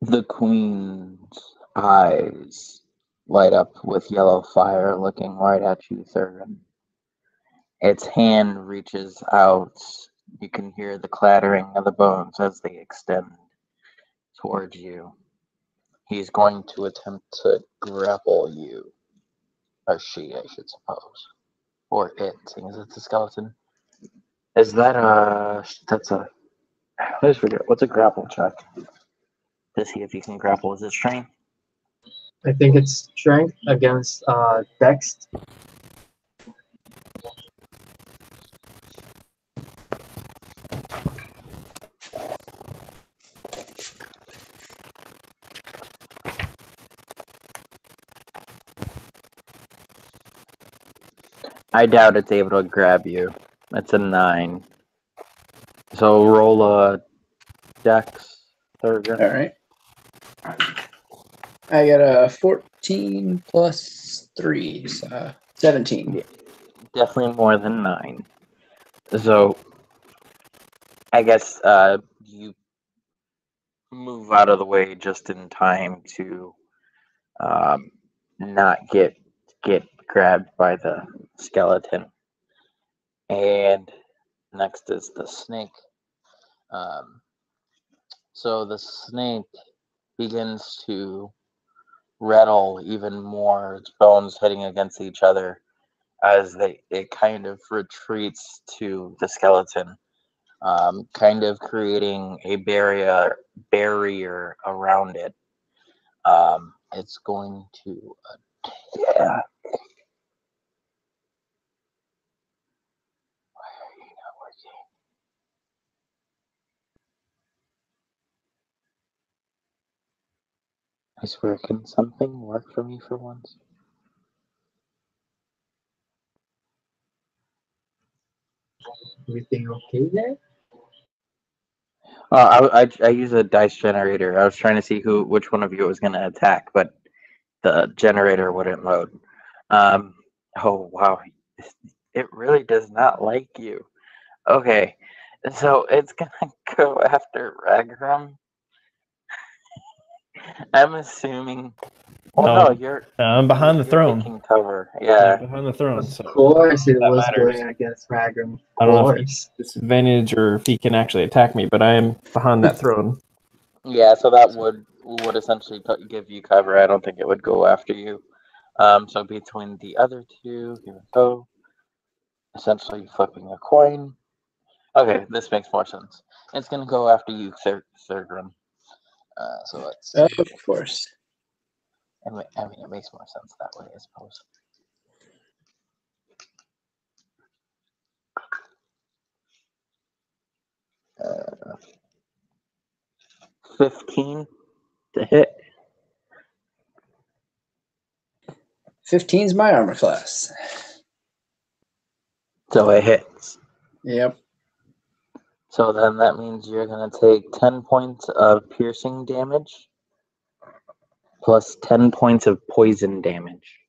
The queen's eyes light up with yellow fire, looking right at you, Thurgon. Its hand reaches out. You can hear the clattering of the bones as they extend towards you. He's going to attempt to grapple you. Or she, I should suppose. Or it, seeing as it's a skeleton. Is that a... That's a... I always forget. What's a grapple check? To see if you can grapple. Is it strength? I think it's strength against dex. I doubt it's able to grab you. It's a 9. So roll a dex, Thurgon. All right. I got a 14 plus 3, so 17. Yeah, definitely more than 9. So I guess you move out of the way just in time to not get grabbed by the skeleton. And next is the snake. So the snake begins to rattle even more, its bones hitting against each other as it kind of retreats to the skeleton, kind of creating a barrier around it. It's going to yeah. Why are you not working? I swear, can something work for me for once? Everything okay there? I use a dice generator. I was trying to see which one of you was going to attack, but the generator wouldn't load. Oh wow, it really does not like you. Okay, so it's gonna go after Ragrum. I'm assuming. Oh no, you're I'm behind the throne. Taking cover. I'm Yeah. behind the throne. Of So course, it that was matters. going against Ragrum. I Of don't know if course. he's disadvantage or if he can actually attack me, but I am behind that throne. Yeah, so that would essentially give you cover. I don't think it would go after you. So between the other two, here we go. Essentially flipping a coin. Okay, this makes more sense. It's gonna go after you, Thurgrim. So let's. Of course. I mean, it makes more sense that way, I suppose. 15 to hit. 15's my armor class. So it hits. Yep. So then that means you're going to take 10 points of piercing damage plus 10 points of poison damage.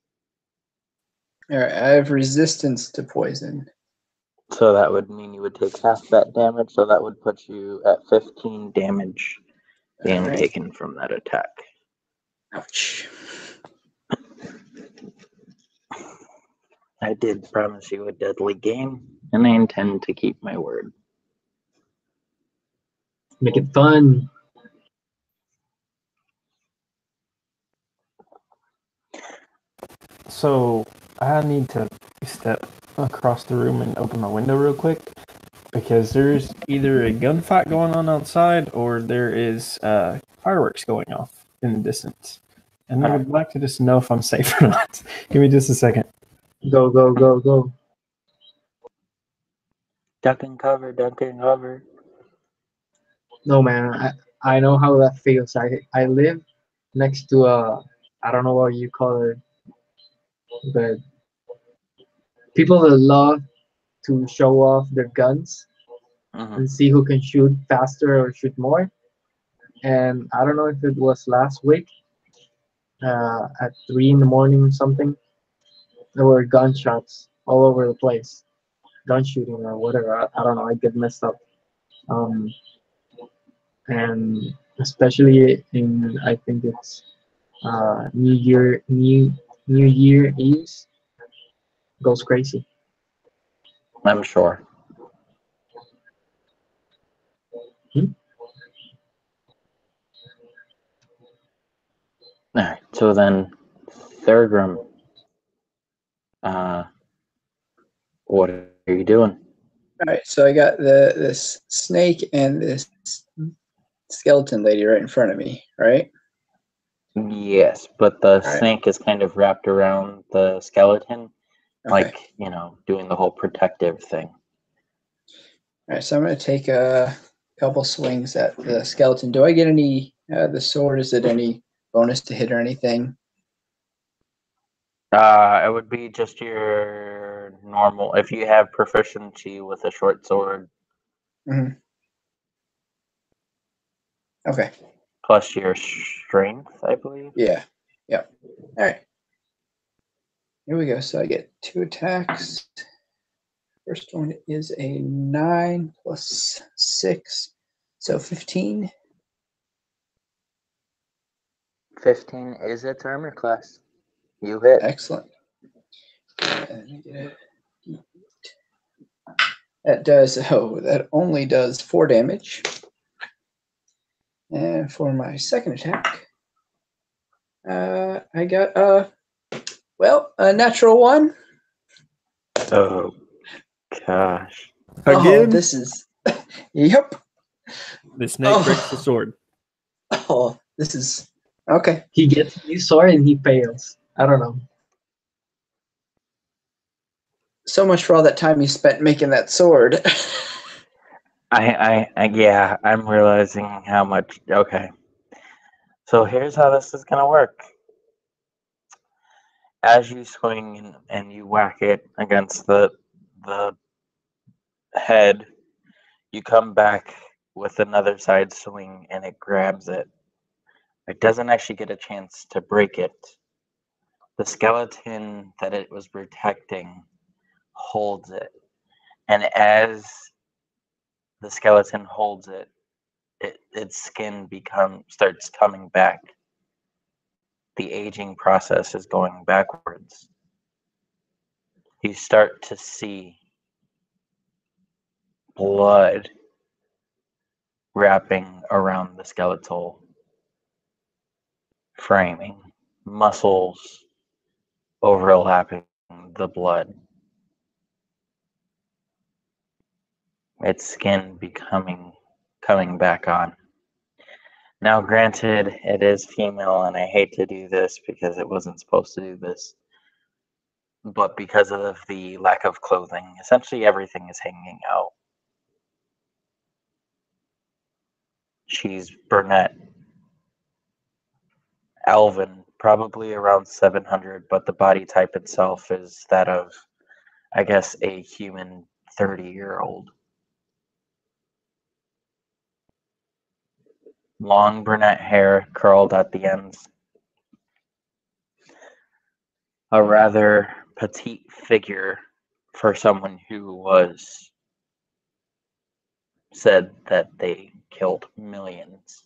All right. I have resistance to poison. So that would mean you would take half that damage. So that would put you at 15 damage being taken from that attack. Ouch. I did promise you a deadly game, and I intend to keep my word. Make it fun. So I need to step across the room and open my window real quick because there's either a gunfight going on outside or there is fireworks going off in the distance. And I would like to just know if I'm safe or not. Give me just a second. Go, go, go, go. Duck and cover, duck and cover. No, man. I know how that feels. I live next to I don't know what you call it, but people that love to show off their guns and see who can shoot faster or shoot more. And I don't know if it was last week at 3 in the morning or something. There were gunshots all over the place, gun shooting or whatever. I don't know. I get messed up. And especially in I think it's New Year Eves goes crazy. I'm sure. Hmm? All right. So then, Thurgrim, uh, what are you doing? All right, so I got this snake and this skeleton lady right in front of me, right? Yes, but the All right. snake is kind of wrapped around the skeleton, Okay. like, doing the whole protective thing. All right, so I'm going to take a couple swings at the skeleton. Do I get any, the sword, is it any bonus to hit or anything? It would be just your normal. If you have proficiency with a short sword, Mm-hmm. Okay. plus your strength, I believe. Yeah. Yep. All right. Here we go. So I get 2 attacks. First one is a 9 plus 6, so 15. 15 is its armor class. You hit. Excellent. And I get a that only does 4 damage. And for my second attack, I got a natural 1. Oh gosh. Oh, Again, this is yep. the snake breaks the sword. Oh, this is okay. He gets his sword and he fails. I don't know. So much for all that time you spent making that sword. Yeah, I'm realizing how much. Okay. So here's how this is gonna work. As you swing and you whack it against the head, you come back with another side swing and it grabs it. It doesn't actually get a chance to break it. The skeleton that it was protecting holds it. And as the skeleton holds it, its skin starts coming back. The aging process is going backwards. You start to see blood wrapping around the skeletal framing, muscles overlapping the blood, its skin coming back on. Now, granted, it is female, and I hate to do this because it wasn't supposed to do this, but because of the lack of clothing, essentially everything is hanging out. She's brunette, elven, probably around 700, but the body type itself is that of, I guess, a human 30-year-old. Long brunette hair curled at the ends. A rather petite figure for someone who was said that they killed millions.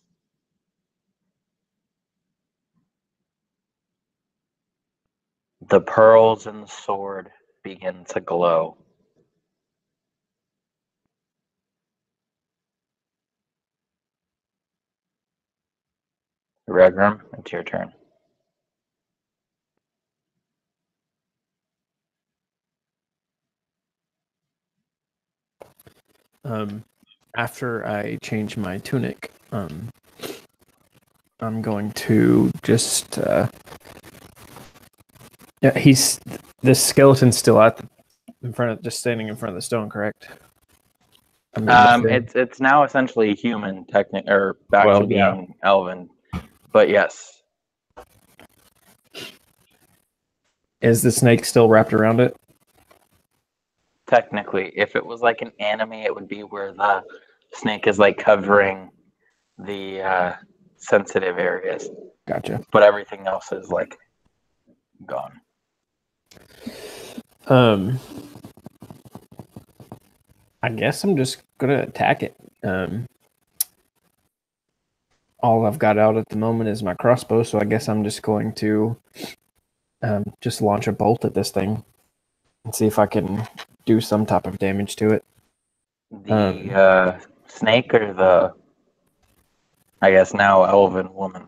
The pearls in the sword begin to glow. Regram, it's your turn. After I change my tunic, I'm going to just yeah, this skeleton's still just standing in front of the stone, correct? I mean, It's now essentially human, or back Well, to being elven, but yes, is the snake still wrapped around it? technically, if it was like an anime, it would be where the snake is like covering the sensitive areas, Gotcha. but everything else is like gone. I guess I'm just gonna attack it. all I've got out at the moment is my crossbow, so I guess I'm just going to just launch a bolt at this thing and see if I can do some type of damage to it. The snake or the, I guess now elven woman?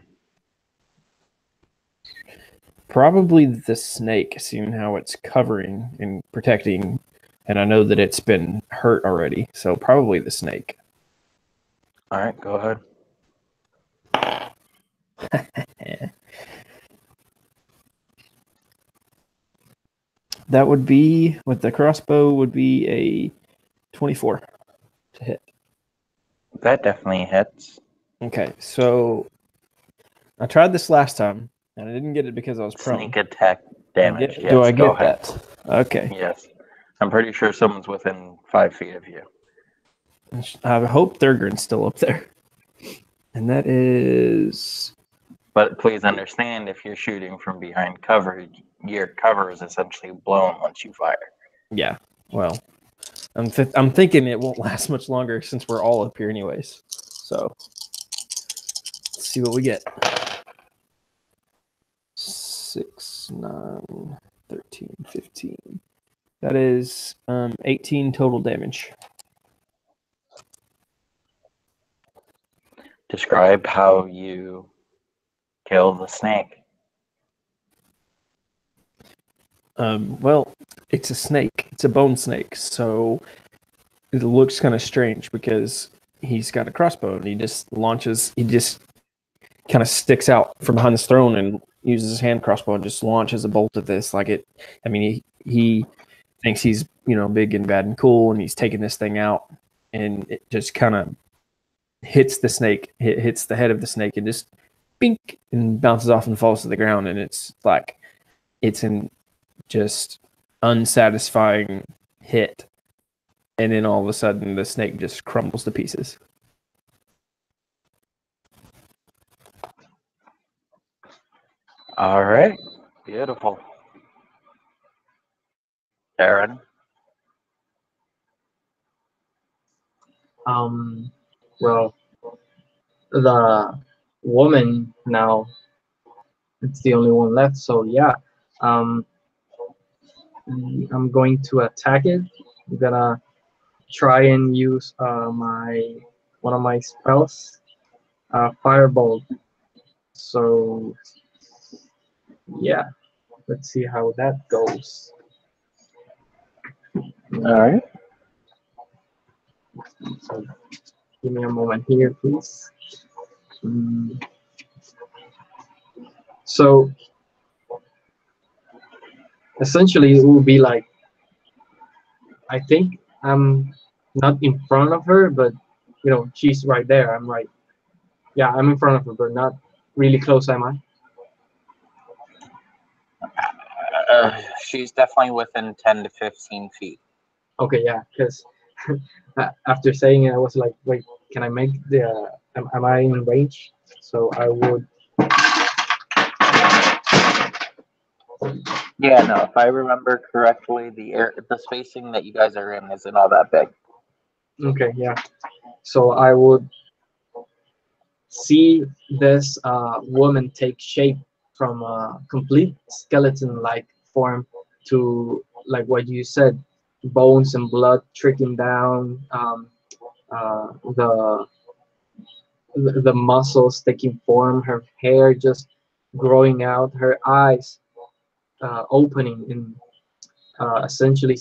Probably the snake, seeing how it's covering and protecting, and I know that it's been hurt already, so probably the snake. All right, go ahead. That would be, with the crossbow, would be a 24 to hit. That definitely hits. Okay, so I tried this last time, and I didn't get it because I was prone. Sneak attack damage. Yes, Do I go get ahead. that? Okay. Yes. I'm pretty sure someone's within 5 feet of you. I hope Thurgren's still up there. And that is... But please understand, if you're shooting from behind cover, your cover is essentially blown once you fire. Yeah, well, I'm thinking it won't last much longer since we're all up here anyways. So, let's see what we get. 6, 9, 13, 15. That is 18 total damage. Describe how you kill the snake. Well, it's a snake. It's a bone snake, so it looks kind of strange because he's got a crossbow and he just kind of sticks out from behind his throne and uses his hand crossbow and just launches a bolt at this. Like it, I mean, he thinks he's, big and bad and cool, and he's taking this thing out, and it just kind of hits the snake, hits the head of the snake, and just bink and bounces off and falls to the ground. And it's like, it's an just unsatisfying hit. And then all of a sudden, the snake just crumbles to pieces. All right. Beautiful. Aaron? Well, the woman now, it's the only one left, so yeah. I'm going to attack it. I'm gonna try and use one of my spells, Firebolt. So yeah, let's see how that goes. All right. So give me a moment here, please. So essentially, it will be like, I think I'm not in front of her, but she's right there. I'm right. Yeah, I'm in front of her, but not really close, am I? She's definitely within 10 to 15 feet. Okay, yeah, because after saying it, I was like, wait, can I make the? Am I in range? So I would. Yeah, no, if I remember correctly, the spacing that you guys are in isn't all that big. Okay, yeah. So I would see this woman take shape from a complete skeleton-like form to, like what you said, bones and blood trickling down, the muscles taking form, her hair just growing out, her eyes opening, and essentially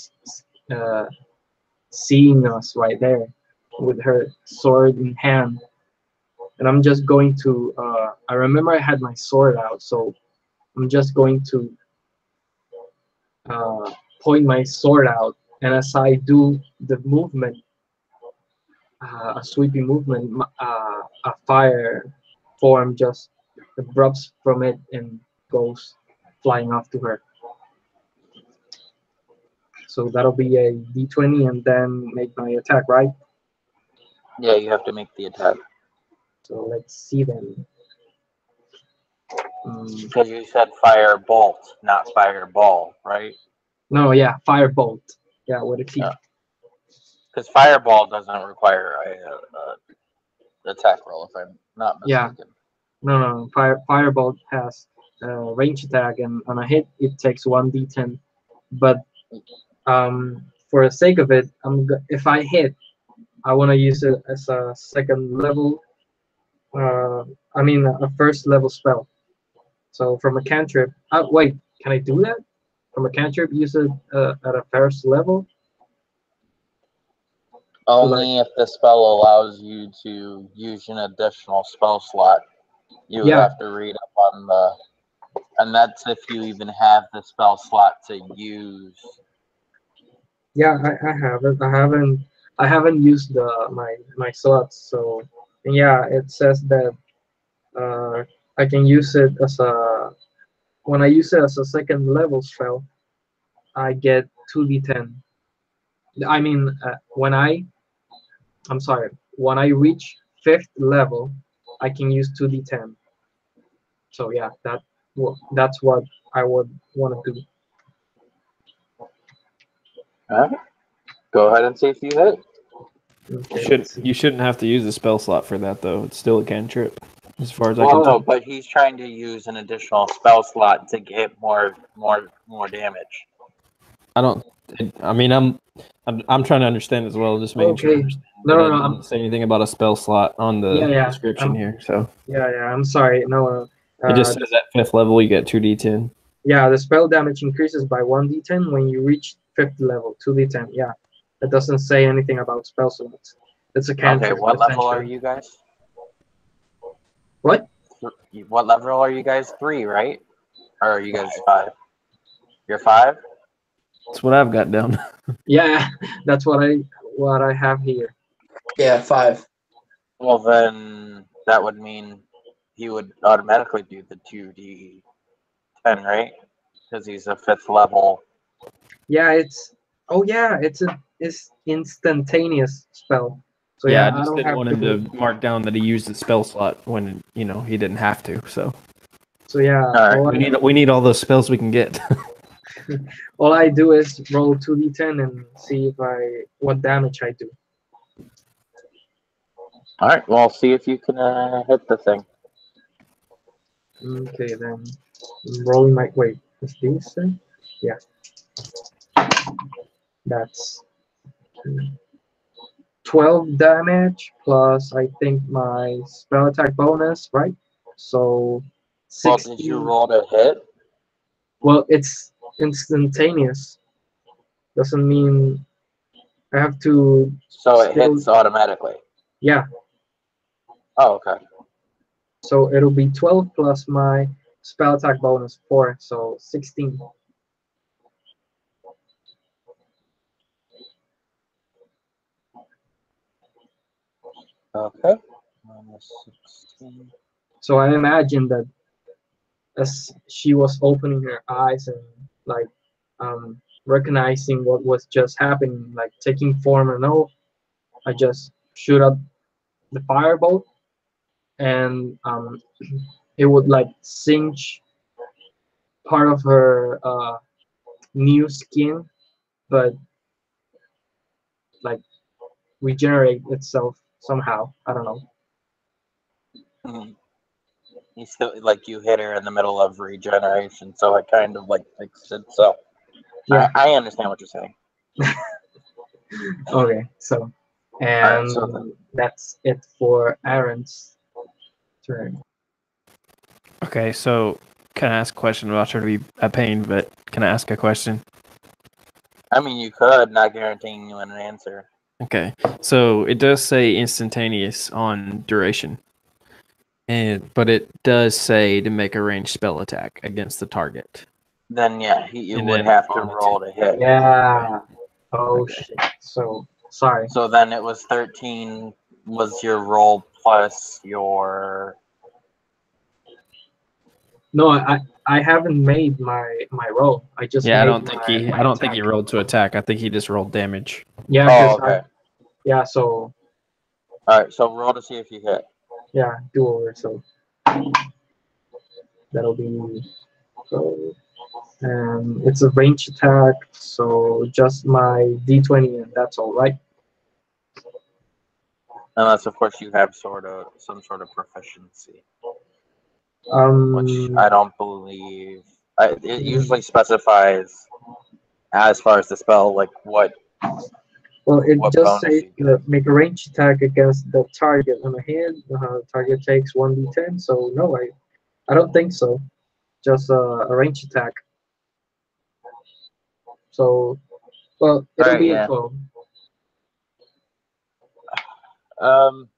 uh, seeing us right there with her sword in hand. And I'm just going to, I remember I had my sword out, so I'm just going to point my sword out. And as I do the movement, a sweeping movement, a fire form just erupts from it and goes flying off to her. So that'll be a d20 and then make my attack, right? Yeah, you have to make the attack. So let's see then. Because you said fire bolt, not fireball, right? No, yeah, firebolt. Yeah, with a T. Because fireball doesn't require attack roll, if I'm not Yeah. mistaken. No. Firebolt has range attack, and on a hit it takes 1d10. But for the sake of it, if I hit, I want to use it as a second level. I mean a first level spell. So from a cantrip. Wait, can I do that? From a cantrip, use it at a first level. To like, Only if the spell allows you to use an additional spell slot. You would yeah, have to read up on the, and that's if you even have the spell slot to use. yeah, I haven't. I haven't used my slots. So yeah, it says that I can use it as a when I use it as a second level spell, I get 2d10. I mean, I'm sorry, when I reach fifth level, I can use 2d10. So yeah, that's what I would want to do. Alright. Go ahead and see if you hit. Okay, let's see. You shouldn't have to use a spell slot for that though. It's still a cantrip, as far as I Well, can no, tell. but he's trying to use an additional spell slot to get more damage. I don't. I mean, I'm trying to understand as well, just making sure I Okay, understand. no, But no, it no. doesn't say anything about a spell slot on the Yeah. description here, so Yeah. I'm sorry. No. it just says at 5th level you get 2d10. Yeah, the spell damage increases by 1d10 when you reach fifth level. 2d10. Yeah, it doesn't say anything about spell slots. It's a Okay, cantrip what level are essentially. you guys? What? What level are you guys? 3, right? Or are you guys 5? You're 5? That's what I've got down. Yeah, that's what I have here. Yeah, 5. Well, then that would mean he would automatically do the 2d10, right? Because he's a 5th level. Yeah, it's instantaneous spell. So Yeah, yeah, I I just don't didn't have want him to. to mark down that he used the spell slot when he didn't have to. So So yeah, All right. we need all those spells we can get. all I do is roll 2d10 and see what damage I do. All right. Well, see if you can hit the thing. Okay, then I'm rolling my wait. Is this thing? Yeah, that's 12 damage plus I think my spell attack bonus, right? So Well, did you 16. roll to hit? Well, it's instantaneous. Doesn't mean I have to So it still. hits automatically. Yeah, Oh, okay. so it'll be 12 plus my spell attack bonus 4, so 16. Okay. Minus 16. So I imagine that as she was opening her eyes and like recognizing what was just happening, like taking form or no, I just shoot up the firebolt and it would like singe part of her new skin, but like regenerate itself somehow. I don't know. Mhm. You still like you hit her in the middle of regeneration, so it kind of like fixed it. So Yeah. I understand what you're saying. Okay. So, All right. and So that's it for Aaron's turn. Okay, so can I ask a question? I'm not trying to be a pain, but can I ask a question? I mean, you could, not guaranteeing you an answer. Okay, so it does say instantaneous on duration, but it does say to make a ranged spell attack against the target. Then yeah, you And would then have to on roll to hit. Yeah. Oh Okay. shit. So sorry. So then it was 13 was your roll plus your. No, I haven't made my roll. I just Yeah, I made don't think my I don't think he attack. rolled to attack. I think he just rolled damage. Yeah, Oh, because okay. yeah. So All right. So roll to see if you hit. yeah, do over. So that'll be so. It's a range attack, so just my d20 and that's all right. Unless, of course, you have some sort of proficiency, which Um, I don't believe. It usually specifies, as far as the spell, like well, it what just bonus says you get. make a range attack against the target on a hit. Target takes 1d10. So no, I don't think so. Just a range attack. So well, All it'll right, be a yeah. 12. Um,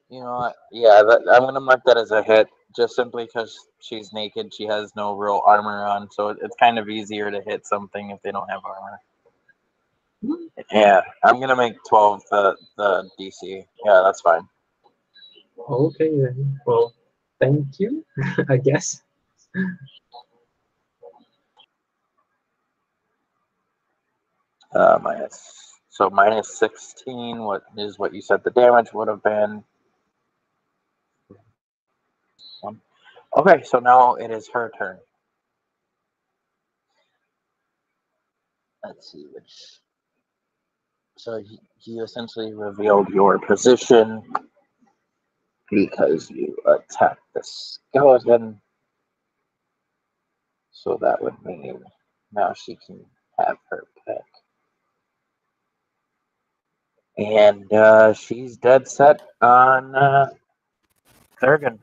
you know what? Yeah, I'm gonna mark that as a hit, just simply because she's naked. She has no real armor on, so it's kind of easier to hit something if they don't have armor. Yeah, I'm gonna make 12 the DC. Yeah, that's fine. Okay then. Well, thank you. I guess. Minus 16. What is what you said the damage would have been? One. Okay, so now it is her turn. Let's see which. So you essentially revealed your position because you attacked the skeleton. So that would mean now she can have her pick. And she's dead set on Thurgan.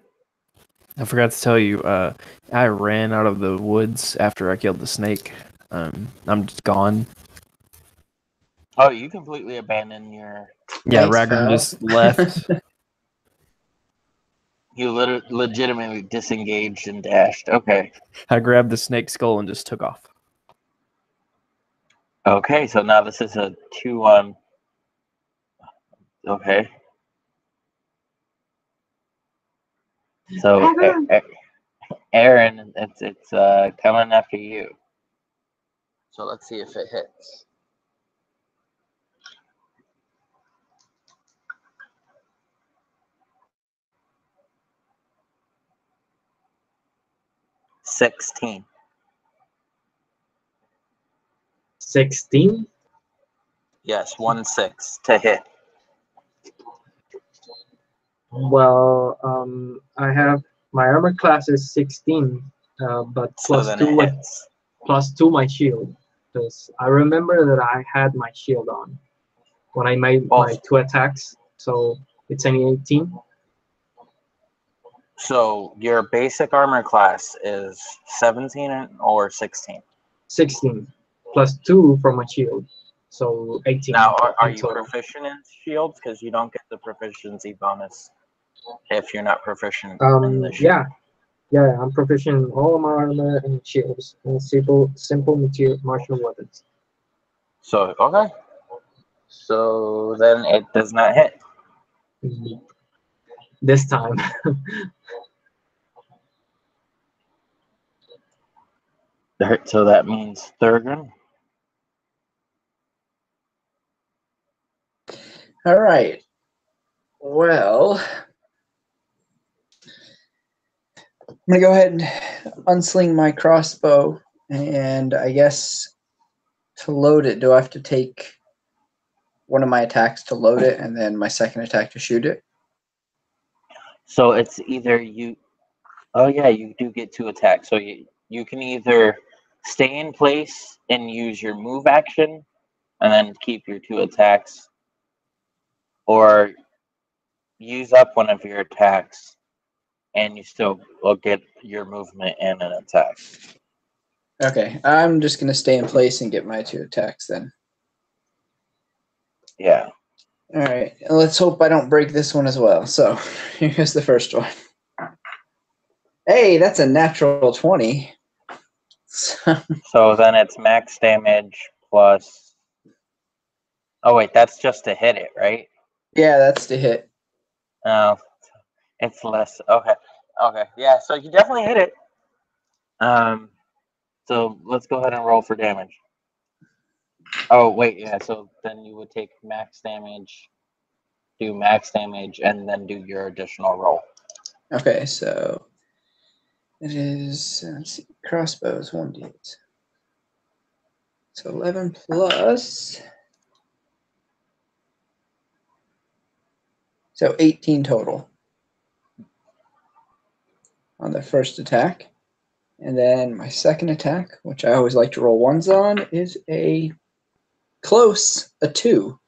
I forgot to tell you, I ran out of the woods after I killed the snake. I'm just gone. Oh, you completely abandoned your. Yeah, Thanks, Ragnar pal. just left. You legitimately disengaged and dashed. Okay. I grabbed the snake skull and just took off. Okay, so now this is a 2-on. Okay. So, Aaron, it's coming after you. So let's see if it hits. $16. 16. Yes, 1-6 to hit. Well, I have my armor class is 16, but So then it hits. plus two my shield. Because I remember that I had my shield on when I made Well, my two attacks, so it's only 18. so your basic armor class is 17 or 16. 16 plus two from my shield, so 18 Now, are in you total. proficient in shields? Because you don't get the proficiency bonus if you're not proficient in the shield. Yeah, yeah, I'm proficient in all my armor and shields and simple material martial weapons. So, okay. So then it does not hit. This time. So that means Thurgan. All right. Well, I'm gonna go ahead and unsling my crossbow, and I guess to load it, do I have to take one of my attacks to load it, and then my second attack to shoot it? So it's either you. Oh yeah, you do get 2 attacks. So you can either stay in place and use your move action, and then keep your 2 attacks, or use up one of your attacks, and you still will get your movement and an attack. Okay, I'm just gonna stay in place and get my 2 attacks then. Yeah. All right, and let's hope I don't break this one as well. So here's the first one. Hey, that's a natural 20. So then it's max damage plus. Oh wait, that's just to hit it, right? Yeah, that's to hit. Oh, it's less. Okay. Okay. Yeah. So you definitely hit it. So let's go ahead and roll for damage. Oh wait, yeah. So then you would take max damage, do max damage, and then do your additional roll. Okay, so it is, let's see, crossbows 1d8. So 11 plus So 18 total on the first attack. And then my second attack, which I always like to roll ones on, is a 2.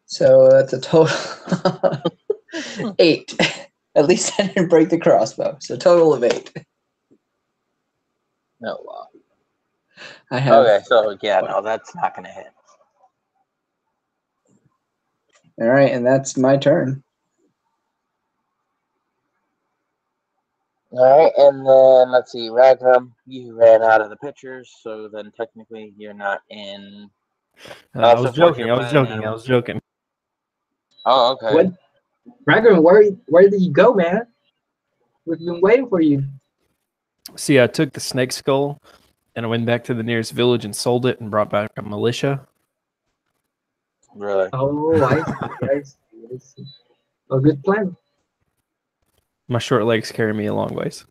So that's a total 8. At least I didn't break the crossbow. So total of 8. No, wow. I have. Okay, so yeah, no, that's not gonna hit. All right, and that's my turn. All right, and then let's see, Ragnar, you ran out of the pictures, so then technically you're not in. I was So Forge, joking. you're I was planning joking. on- I was joking. Oh, okay. What? Ragnar, where did you go, man? We've been waiting for you. See, I took the snake skull and I went back to the nearest village and sold it and brought back a militia. Really? Oh, I see. A good plan. My short legs carry me a long ways.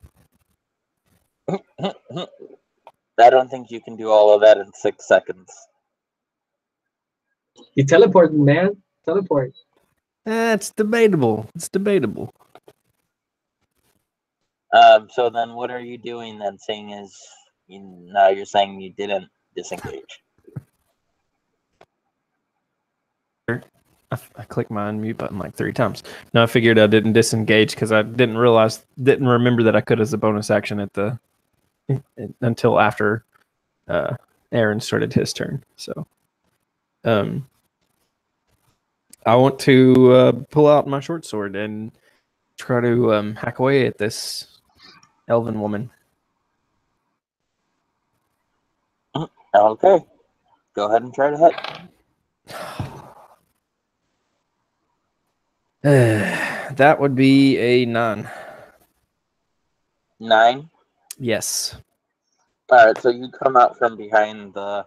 I don't think you can do all of that in 6 seconds. You teleport, man. Teleport. It's debatable. It's debatable. So then what are you doing then, seeing as now you're saying you didn't disengage? I clicked my unmute button like 3 times. No, I figured I didn't disengage because I didn't remember that I could as a bonus action until after Aaron started his turn. So, I want to pull out my short sword and try to hack away at this elven woman. Okay. Go ahead and try to hit. That would be a 9. 9. Yes. Alright, so you come out from behind the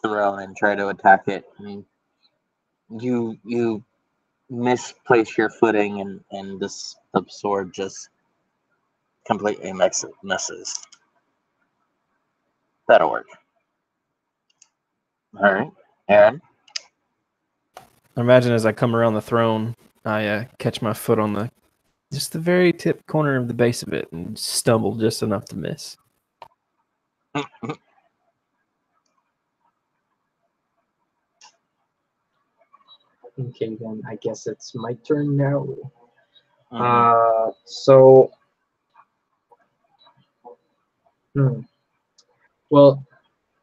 throne and try to attack it. And you misplace your footing and the sword just completely misses. That'll work. Alright. Aaron? Imagine as I come around the throne, I catch my foot on just the very tip corner of the base of it and stumble just enough to miss. Okay, then I guess it's my turn now. Mm-hmm. So, well,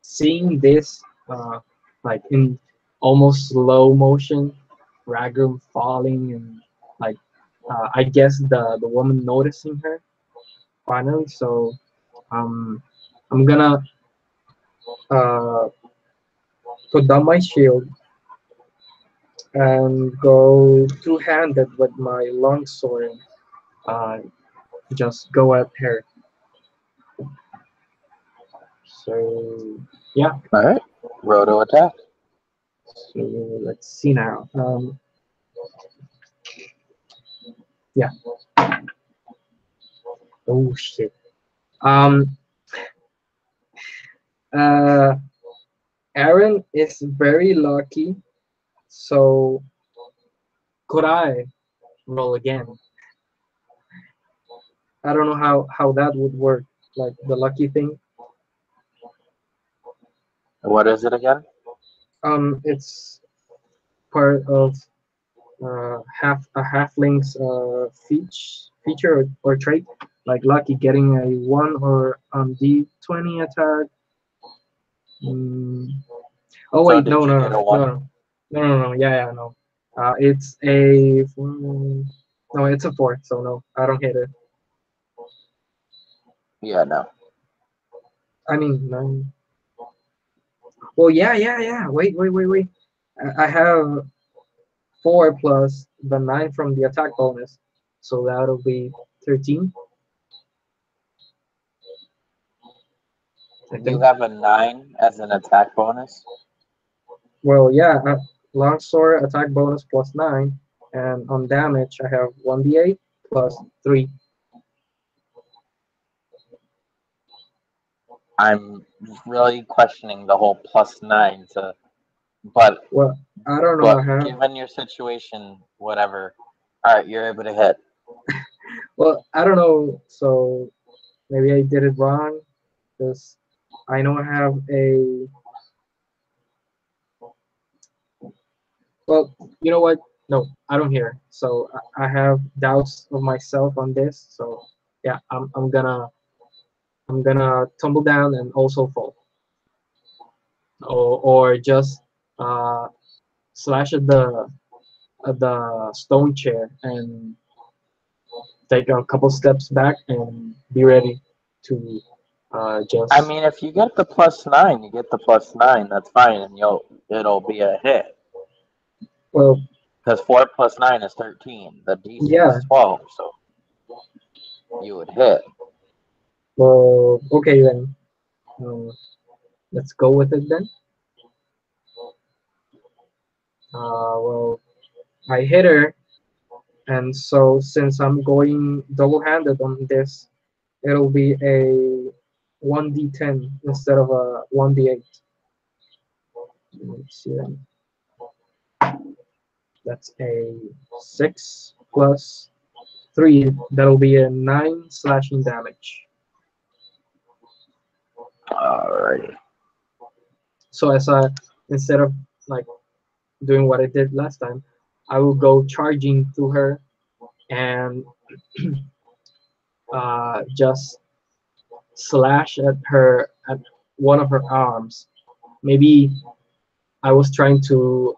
seeing this, like in almost slow motion, Ragum falling and like, I guess the woman noticing her finally. So, I'm gonna put down my shield and go two-handed with my long sword. Uh, just go at her. So yeah. Alright. Roto attack. So let's see now. Yeah. Oh shit. Um. Aaron is very lucky. So could I roll again? I don't know how that would work. Like the lucky thing. What is it again? It's part of halfling's feature or trait, like lucky getting a 1 or D20 attack. Oh So wait, did no, you no, get a no, 1? no, no, no, no, yeah, no. It's a no, it's a 4, so no, I don't hit it. Yeah, no. I mean, no. Well, yeah. Wait. I have 4 plus the 9 from the attack bonus, so that'll be 13. I You think. have a 9 as an attack bonus? Well, yeah, longsword attack bonus plus 9, and on damage I have 1d8 plus 3. I'm really questioning the whole +9 to But Well, I don't know. I have. given your situation, whatever. All right, you're able to hit. Well, I don't know. So maybe I did it wrong. Because I know I have a. Well, you know what? No, I don't hear. So I have doubts of myself on this. So yeah, I'm gonna tumble down and also fall, or just uh, slash at the stone chair and take a couple steps back and be ready to I just. mean, if you get the +9, you get the +9. That's fine, and it'll be a hit. Well, Because 4 + 9 is 13. The DC yeah. is 12, so you would hit. Well, okay then. Let's go with it then. Well, I hit her, and so since I'm going double-handed on this, it'll be a 1d10 instead of a 1d8. Let's see then. That's a 6 plus 3. That'll be a 9 slashing damage. Alrighty. So instead of like doing what I did last time, I will go charging to her and just slash at her at one of her arms. Maybe I was trying to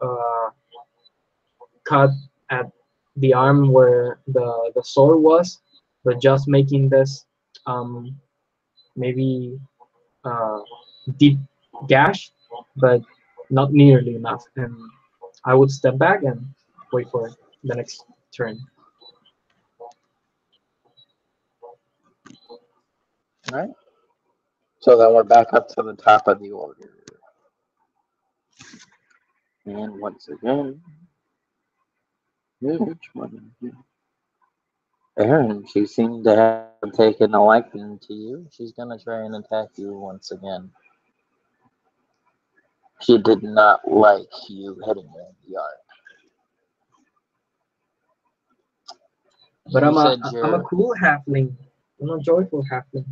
cut at the arm where the sword was, but just making this um, maybe uh, deep gash, but not nearly enough. And I would step back and wait for the next turn. Alright. So then we're back up to the top of the order. And once again, which one? Aaron, she seemed to have taken a liking to you. She's gonna try and attack you once again. She did not like you hitting her in the arm. But You I'm a said I'm a your cool halfling. I'm a joyful halfling.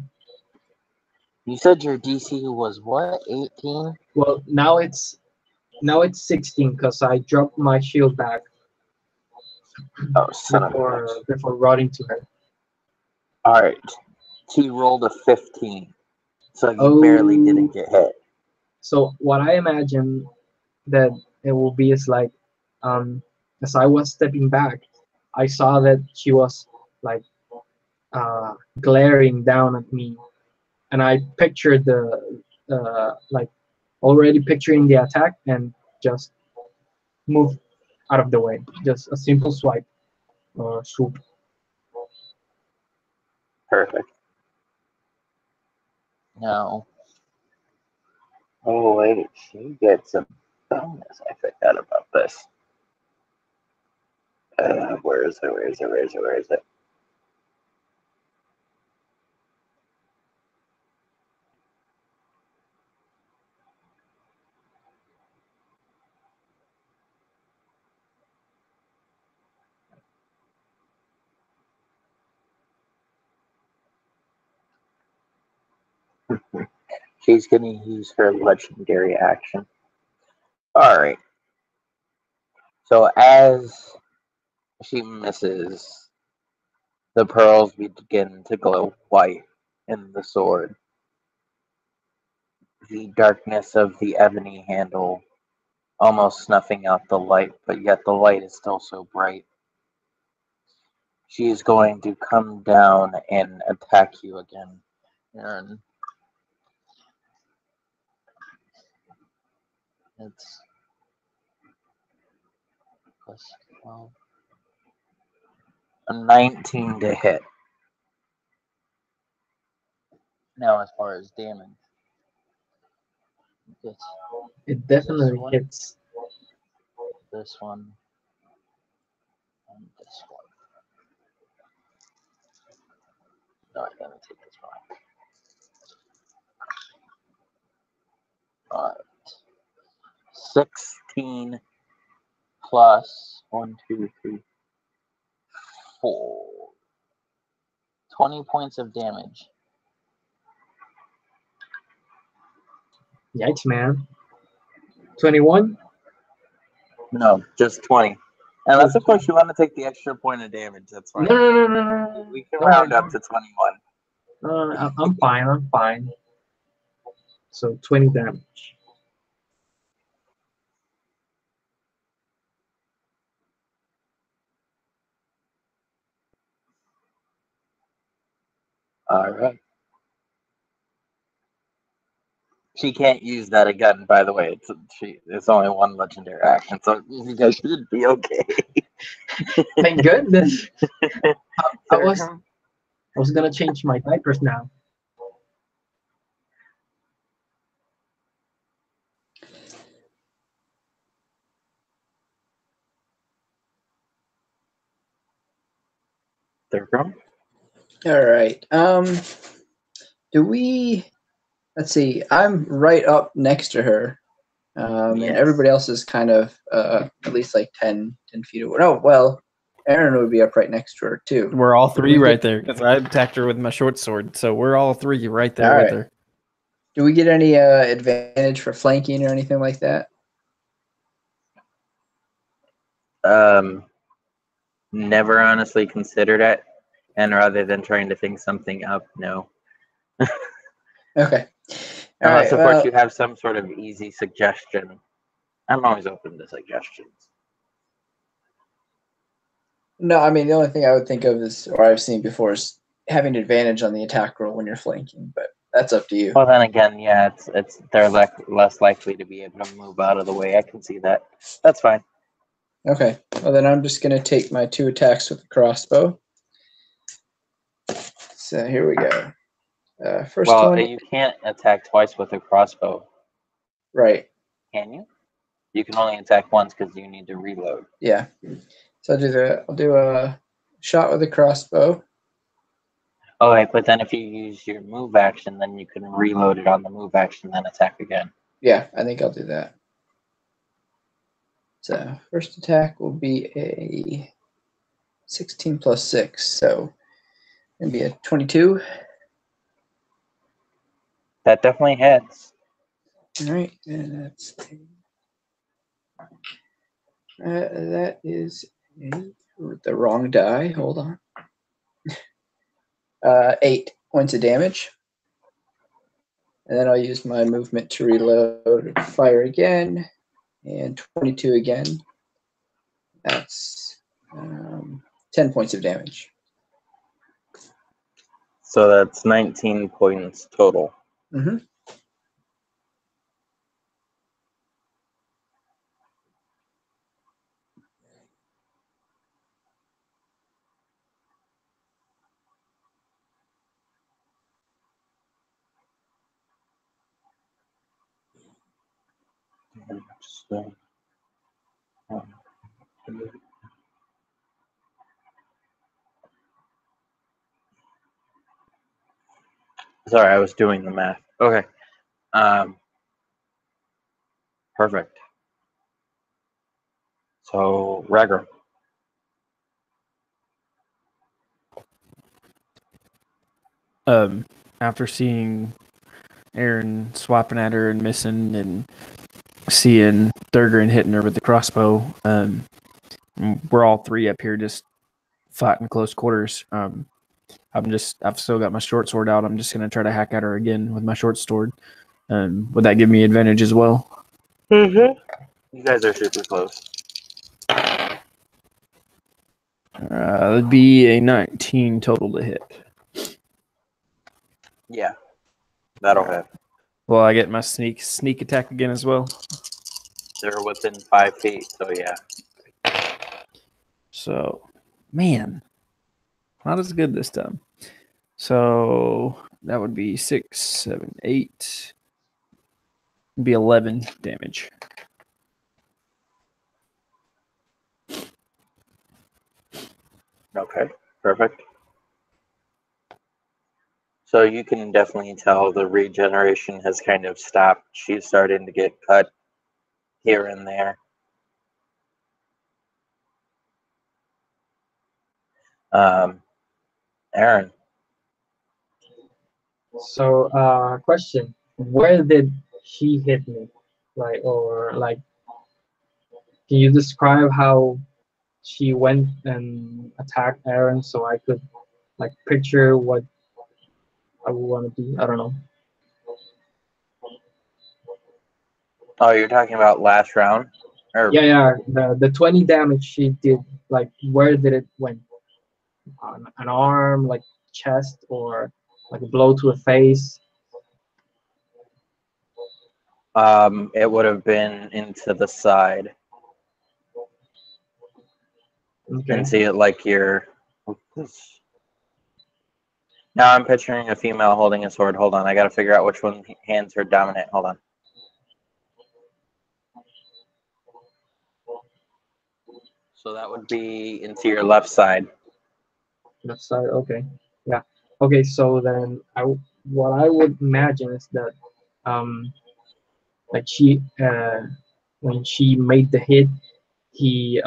you said your DC was what? 18? Well, now it's 16 because I dropped my shield back Oh, son of a bitch. before running to her. Alright. She rolled a 15. So you barely Oh, didn't get hit. so what I imagine that it will be is like, um, as I was stepping back, I saw that she was like glaring down at me, and I pictured the like already picturing the attack and just move out of the way. Just a simple swipe or swoop. Perfect. Now, oh wait, she gets a bonus. I forgot about this. Where is it? Where is it? Where is it? Where is it? She's gonna use her legendary action. Alright. So as she misses, the pearls begin to glow white in the sword. The darkness of the ebony handle almost snuffing out the light, but yet the light is still so bright. She is going to come down and attack you again. And it's plus 12. A 19 to hit. Now, as far as damage, it's It this definitely one, hits. this one, and this one. No, let me take this one. Alright. 6 16 plus 1, 2, 3, 4. 20 points of damage. Yikes, man. 21? No, just 20. Unless, of course, you want to take the extra point of damage. That's fine. No. We can Go round ahead. up to 21. I'm fine. So 20 damage. All right. She can't use that again, by the way. It's only one legendary action, so you guys should be okay. Thank goodness. I was Thurgrim? I was gonna change my diapers now. Thurgrim? All right. Do we? Let's see. I'm right up next to her, and Yes. everybody else is kind of at least like 10 feet away. No, well, Aaron would be up right next to her too. We're all three we right get- there because I attacked her with my short sword, so we're all three right there All with right. her. Do we get any advantage for flanking or anything like that? Never honestly considered it, and rather than trying to think something up, no. Okay. All Unless, right. of Well, course, you have some sort of easy suggestion. I'm always open to suggestions. no. I mean, the only thing I would think of is, or I've seen before, is having advantage on the attack roll when you're flanking. But that's up to you. Well, then again, yeah, they're less likely to be able to move out of the way. I can see that. That's fine. Okay. Well, then I'm just going to take my 2 attacks with the crossbow. So here we go. First Well, one, you can't attack twice with a crossbow, right? can you? You can only attack once because you need to reload. Yeah. So I'll do a shot with a crossbow. Oh, right, but then if you use your move action, then you can reload it on the move action, then attack again. Yeah, I think I'll do that. So first attack will be a 16 plus 6, so it'll be a 22. That definitely hits. All right, and that is the wrong die. Hold on. 8 points of damage. And then I'll use my movement to reload, fire again, and 22 again. That's 10 points of damage. So that's 19 points total. Mm-hmm. Sorry, I was doing the math. Okay. Perfect. So, Ragnar. After seeing Aaron swapping at her and missing, and seeing Thurgrim hitting her with the crossbow, we're all three up here just fighting close quarters. I've still got my short sword out. I'm just gonna try to hack at her again with my short sword. Would that give me advantage as well? Mm-hmm. You guys are super close. It'd be a 19 total to hit. Yeah, that'll hit. Well, I get my sneak attack again as well. They're within 5 feet, so yeah. So, man, not as good this time. So that would be 6, 7, 8. It'd be 11 damage. Okay, perfect. So you can definitely tell the regeneration has kind of stopped. She's starting to get cut here and there. Aaron. So, question: where did she hit me? Like, can you describe how she went and attacked Aaron so I could like picture what I would want to do? I don't know. Oh, you're talking about last round? Or Yeah. The 20 damage she did. Like, where did it went? On an arm, like chest, or like a blow to a face? it would have been into the side. Okay. And see it like you're. Now I'm picturing a female holding a sword. Hold on, I gotta figure out which one hands her dominant. Hold on. So that would be into your left side. Left side. Okay. Yeah. Okay. So then, what I would imagine is that um like she when she made the hit, he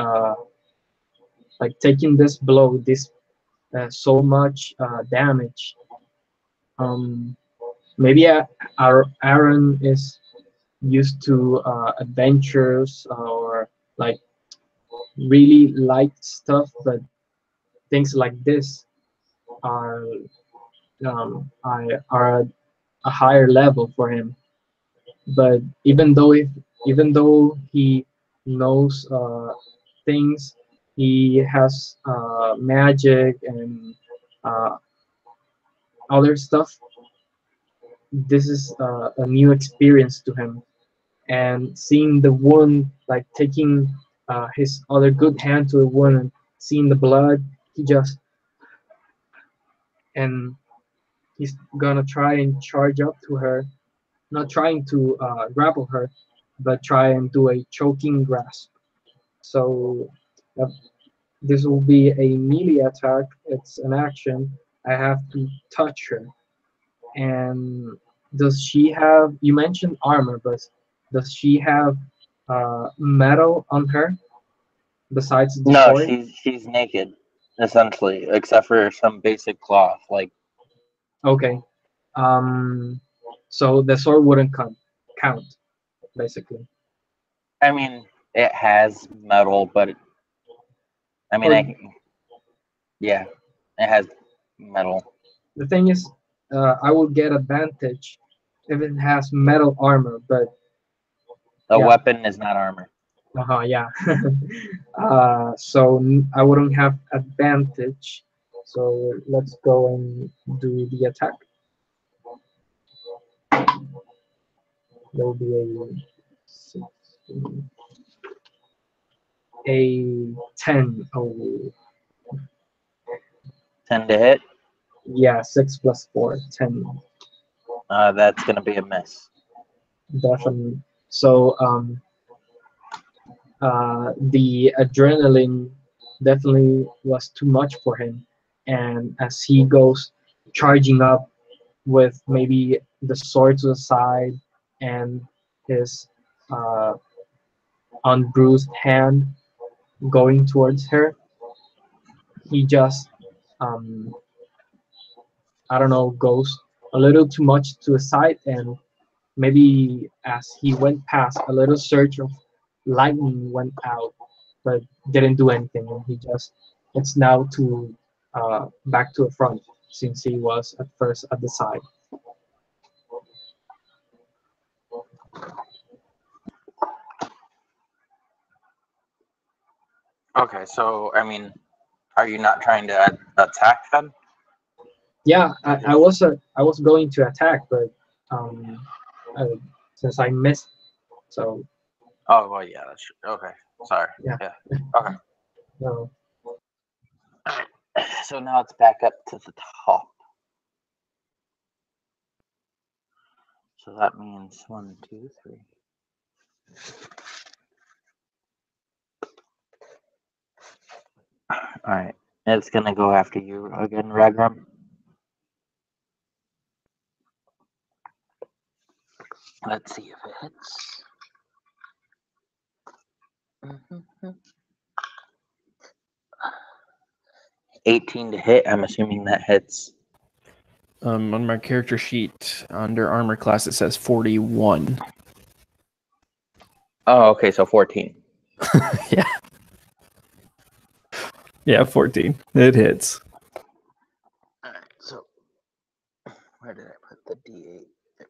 like taking this blow, this so much damage. Um, maybe our Aaron is used to adventures or like really light stuff, but things like this are are a higher level for him. But even though he knows things, he has magic and uh, other stuff. This is a new experience to him, and seeing the wound, like taking his other good hand to the wound and seeing the blood, he just and he's gonna try and charge up to her, not trying to grapple her, but try and do a choking grasp. So uh, this will be a melee attack. It's an action. I have to touch her. And does she have? You mentioned armor, but does she have metal on her besides the No, sword? she's naked, essentially, except for some basic cloth. Like, Okay. Um. So the sword wouldn't count basically. I mean, it has metal, but I mean, Or yeah, it has metal. the thing is, I will get advantage if it has metal armor. But A yeah, weapon is not armor. yeah. So I wouldn't have advantage. So let's go and do the attack. There will be a 10. Oh, 10 to hit. yeah, 6 plus 4, 10. That's gonna be a miss. Definitely. So the adrenaline definitely was too much for him. And as he goes charging up with maybe the sword to the side and his uh, unbruised hand going towards her, he just, um, I don't know, goes a little too much to the side. And maybe as he went past, a little surge of lightning went out, but didn't do anything. And he just, it's now to back to the front since he was at first at the side. Okay, so I mean, are you not trying to attack then? Yeah, Or I just was I was going to attack, but um, uh, since I missed, so oh well, yeah, that's true. Okay, sorry. yeah, Yeah. Okay. no, So now it's back up to the top. So that means 1, 2, 3. All right, it's gonna go after you again, Ragram. Let's see if it hits. Mhm. 18 to hit. I'm assuming that hits. On my character sheet under armor class, it says 41. Oh, okay, so 14. Yeah. Yeah, 14. It hits. All right, so where did I put the D8? There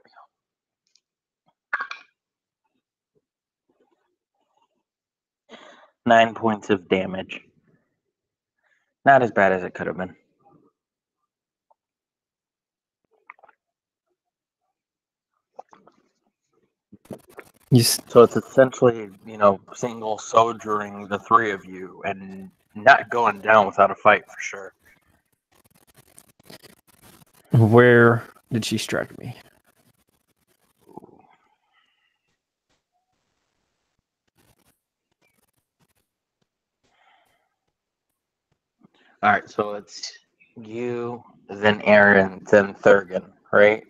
we go. 9 points of damage. Not as bad as it could have been. So it's essentially, single soldiering the three of you and not going down without a fight for sure. Where did she strike me? All right, so it's you, then Aaron, then Thurgan, right?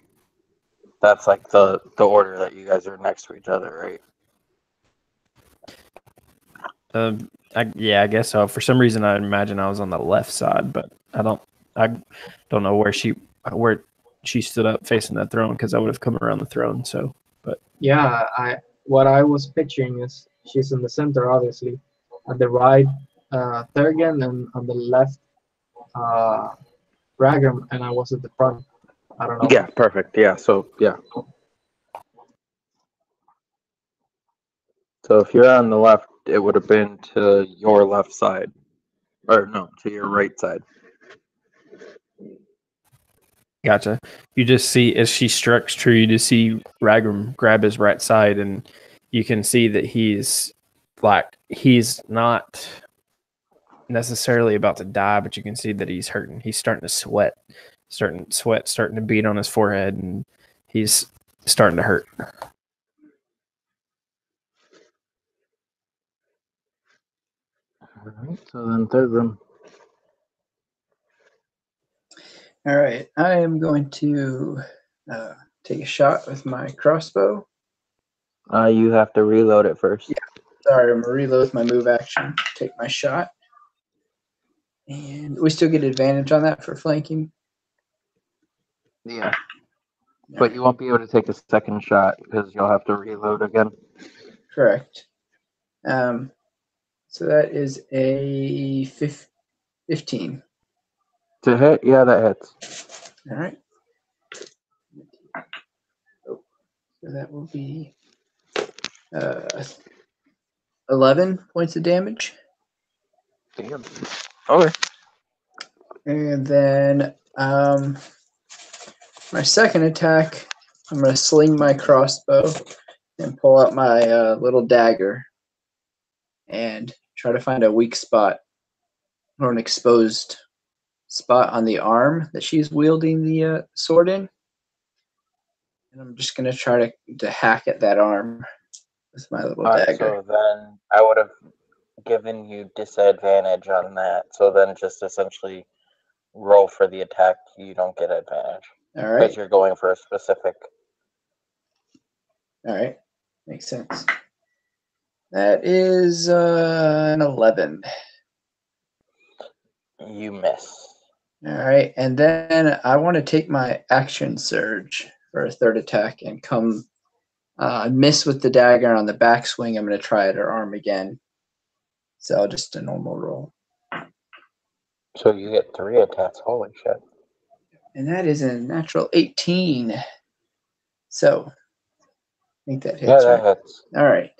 That's like the order that you guys are next to each other, right? I guess so. For some reason, I imagine I was on the left side, but I don't know where she stood up facing that throne because I would have come around the throne. So, but Yeah, what I was picturing is she's in the center, obviously, on the right, Thurgan, and on the left, Ragam, and I was at the front. I don't know. Yeah, perfect. Yeah, so yeah. So if you're on the left, it would have been to your left side, or no, to your right side. gotcha. You just see as she strikes true, you just see Ragam grab his right side, and you can see that he's not necessarily about to die, but you can see that he's hurting. He's starting to sweat, starting to beat on his forehead, and he's starting to hurt. All right, so then Thurgan. All right, I am going to take a shot with my crossbow. You have to reload it first. Yeah, sorry, I'm going to reload my move action. Take my shot. And we still get advantage on that for flanking. Yeah. But you won't be able to take a second shot because you'll have to reload again. Correct. So that is a 15. To hit? Yeah, that hits. All right. So that will be 11 points of damage. Damn. Okay. And then my second attack, I'm going to sling my crossbow and pull out my little dagger and try to find a weak spot or an exposed spot on the arm that she's wielding the sword in. And I'm just going to try to hack at that arm with my little dagger. So then I would have given you disadvantage on that. So then just essentially roll for the attack. You don't get advantage. All right. Because you're going for a specific. All right. Makes sense. That is an 11. You miss. All right. And then I want to take my action surge for a third attack and come miss with the dagger on the backswing. I'm going to try at her arm again. So just a normal roll. So you get 3 attacks. Holy shit. And that is a natural 18. So I think that hits. Yeah, that hits. All right.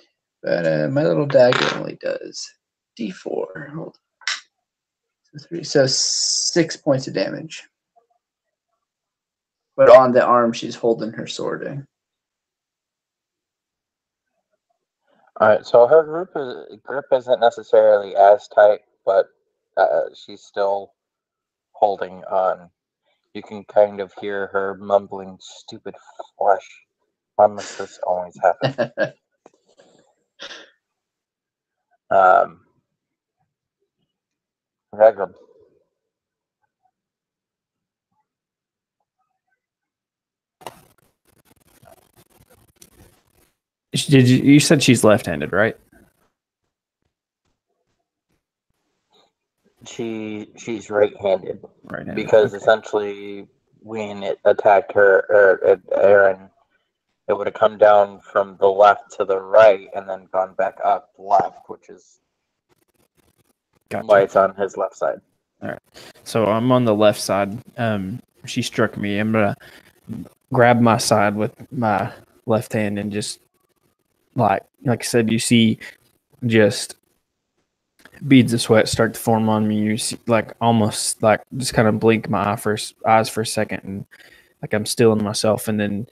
But my little dagger only does D4. Hold on. So 3. So 6 points of damage. But on the arm she's holding her sword in. All right, so her grip isn't necessarily as tight, but she's still holding on. You can kind of hear her mumbling, "Stupid flesh. Why must this always happen?" Regram. You said she's left-handed, right? She's right-handed Right-handed. because Okay. essentially when it attacked her or Aaron, it would have come down from the left to the right and then gone back up left, which is why Gotcha. it's on his left side. All right. So I'm on the left side. She struck me. I'm gonna grab my side with my left hand and just like I said, you see just beads of sweat start to form on me. You see, like almost like just kind of blink my eyes for a second, and like I'm stilling myself, and then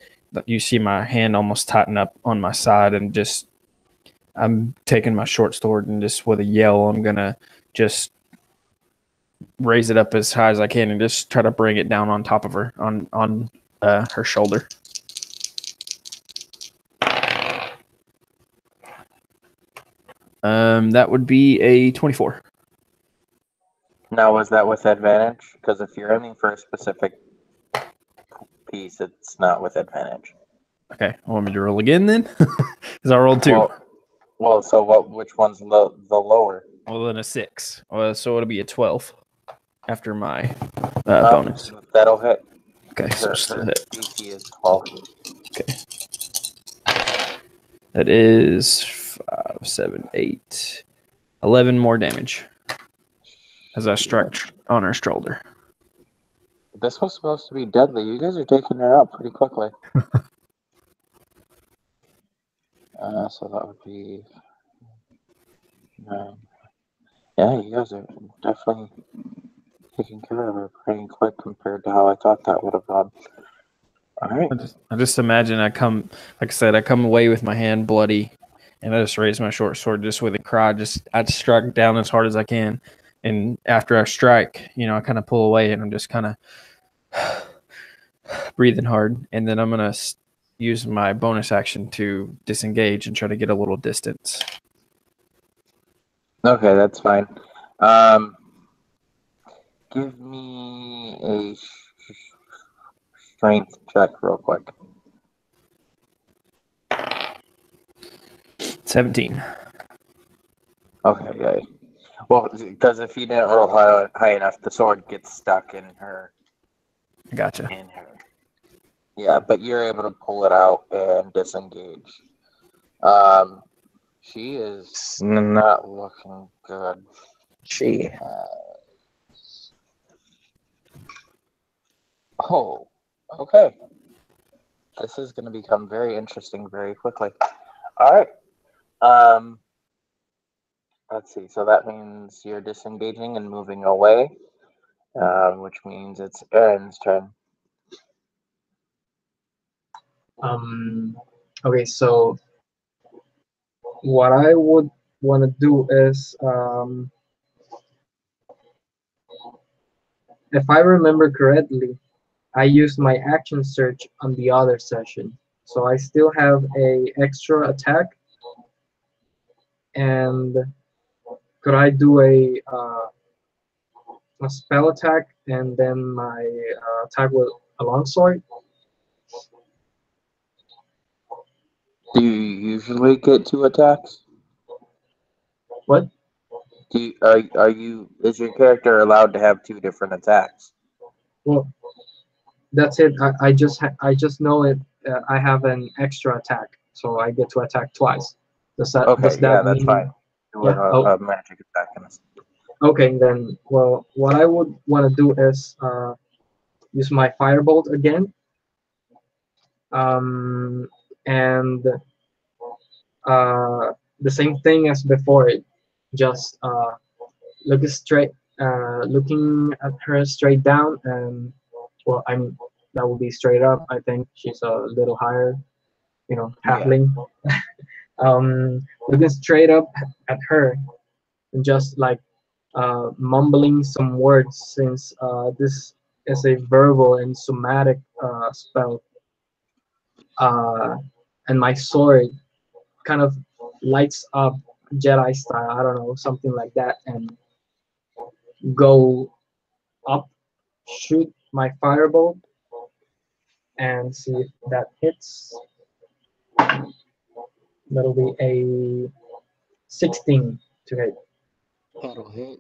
you see my hand almost tighten up on my side, and just I'm taking my short sword and just with a yell, I'm gonna just raise it up as high as I can and just try to bring it down on top of her on her shoulder. That would be a 24. Now, was that with advantage? Because if you're aiming for a specific piece, it's not with advantage. Okay, I want me to roll again then? Because I rolled 2. Well, so what? Which one's the lower? Well, then a 6. So it'll be a 12 after my bonus. That'll hit. Okay, so Her still hit. DC is 12. Okay. That is 5, 7, 8, 11 more damage as I struck on her shoulder. This was supposed to be deadly. You guys are taking her out pretty quickly. So that would be 9. Yeah, you guys are definitely taking care of her pretty quick compared to how I thought that would have gone. All right. I just imagine I come away with my hand bloody, and I just raise my short sword just with a cry. I strike down as hard as I can, and after I strike, I kind of pull away, and I'm just kind of breathing hard, and then I'm gonna use my bonus action to disengage and try to get a little distance. Okay, that's fine. Give me a strength check real quick. 17. Okay, yeah. Well, because if you didn't roll high enough, the sword gets stuck in her. Gotcha. Yeah, but you're able to pull it out and disengage. She is not looking good. She has... Oh, okay. This is going to become very interesting very quickly. All right. Let's see. So that means you're disengaging and moving away, which means it's Aaron's turn. Okay, so what I would want to do is, if I remember correctly, I used my action search on the other session, so I still have a extra attack. And could I do a spell attack and then my attack with a longsword? Do you usually get 2 attacks? What? Is your character allowed to have 2 different attacks? Well, that's it. I just know it. I have an extra attack, so I get to attack twice. Does that That's mean? fine. Do Yeah. a magic attack. Okay, then. Well, what I would want to do is use my firebolt again, and the same thing as before. It just looking at her straight down, and well, that will be straight up. I think she's a little higher, halfling. Looking straight up at her and just like mumbling some words, since this is a verbal and somatic spell. And my sword kind of lights up Jedi style, I don't know, something like that, and go up, shoot my firebolt, and see if that hits. That'll be a 16 to hit. That'll hit.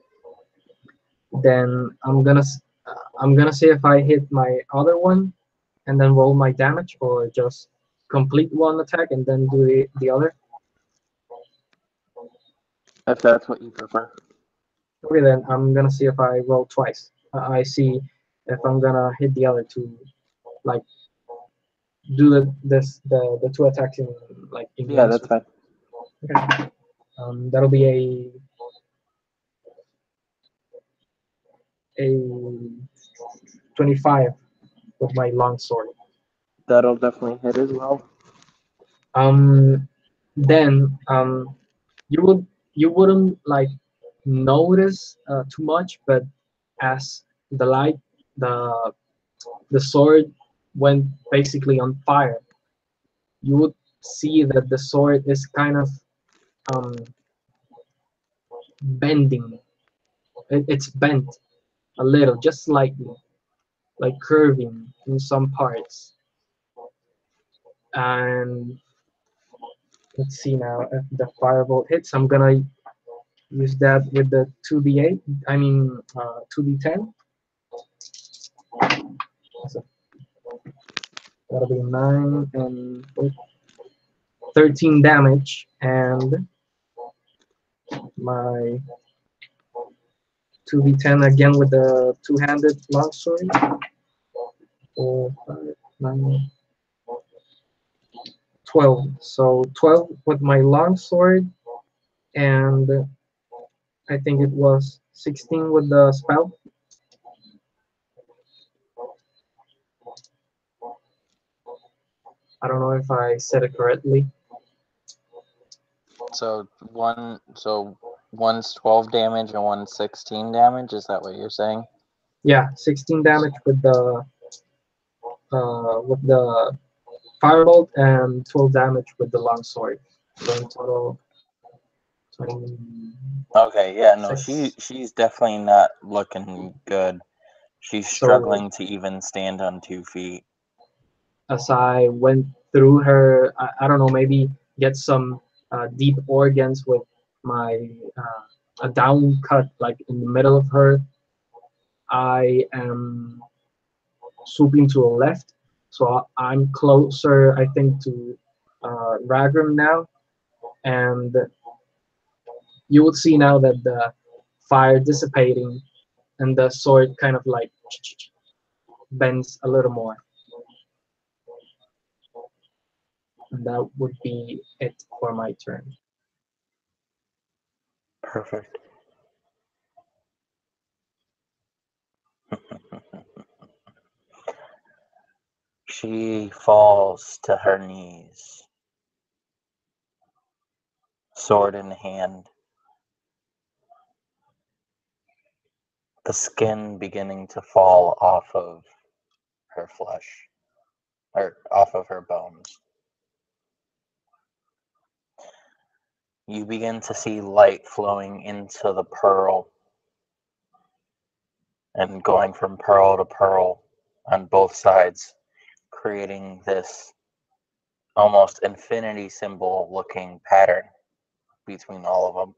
Then I'm gonna see if I hit my other one and then roll my damage, or just complete one attack and then do the other. If that's what you prefer. Okay, then I'm gonna see if I roll twice. I see if I'm gonna hit the other two, like do the two attacks in like in Yeah, one that's swing. fine. Okay. That'll be a 25 with my long sword. That'll definitely hit as well. Then you would you wouldn't like notice too much, but as the light the the sword went basically on fire, you would see that the sword is kind of um, bending. It's bent a little, just slightly, like curving in some parts. And let's see now if the firebolt hits. I'm gonna use that with the 2d8. I mean 2d10. So that'll be 9 and 13 damage, and my 2d10 again with the two-handed longsword. 4, 5, 9, 12. So 12 with my longsword, and I think it was 16 with the spell. I don't know if I said it correctly. So one's 12 damage and one's 16 damage. Is that what you're saying? Yeah, 16 damage with the firebolt and 12 damage with the longsword. So in total, 26. Okay, yeah, no, she's definitely not looking good. She's So struggling to even stand on 2 feet. as I went through her, I don't know, maybe get some deep organs with my a down cut like in the middle of her. I am swooping to the left, so I'm closer, I think, to Ragrim now, and you would see now that the fire dissipating and the sword kind of like bends a little more. And that would be it for my turn. Perfect. She falls to her knees, sword in hand, the skin beginning to fall off of her flesh, or off of her bones. You begin to see light flowing into the pearl and going from pearl to pearl on both sides, creating this almost infinity symbol looking pattern between all of them.